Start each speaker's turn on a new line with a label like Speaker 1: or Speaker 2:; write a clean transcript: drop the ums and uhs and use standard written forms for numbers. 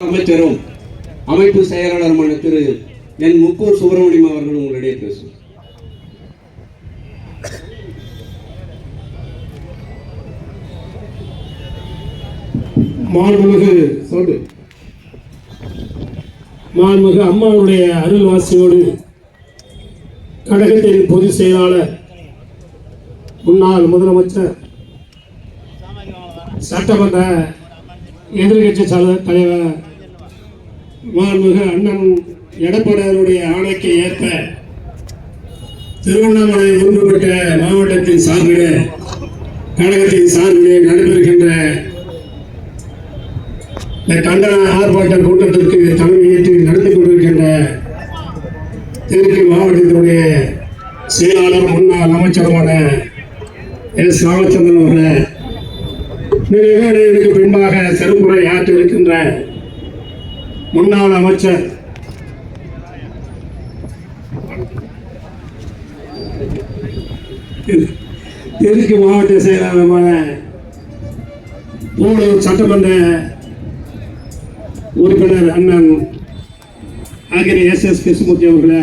Speaker 1: அமைச்சரும் அமைப்பு செயலாளருமான திரு என் முக்கூர் சுப்பிரமணியம் அவர்கள் உங்களிடையே பேசும்.
Speaker 2: மாண்புமிகு அம்மாவுடைய அருள்வாசியோடு கழகத்தின் பொதுச் செயலாளர், முன்னாள் முதலமைச்சர், சட்டமன்ற எதிர்கட்சி தலைவர் மாண்புமிகு அண்ணன் எடப்பாடியாருடைய ஆணைக்கு ஏற்ப திருவண்ணாமலை ஒன்றுபட்ட மாவட்டத்தின் சார்பிலே கழகத்தின் சார்பிலே நடைபெறுகின்ற கண்டன ஆர்ப்பாட்ட கூட்டத்திற்கு தலைமையேற்று நடத்தி கொண்டிருக்கின்ற திருச்சி மாவட்டத்தினுடைய செயலாளர், முன்னாள் அமைச்சருமான எஸ். ராமச்சந்திரன் அவர்கள், நிகழ்ச்சிக்கு பின்பாக சிறப்புரை ஆற்ற இருக்கின்ற முன்னாள் அமைச்சர் திருச்சி மாவட்ட செயலாளருமான போலூர் சட்டமன்ற உறுப்பினர் அண்ணன் ஆகிய எஸ். கிருஷ்ணமூர்த்தி அவர்களை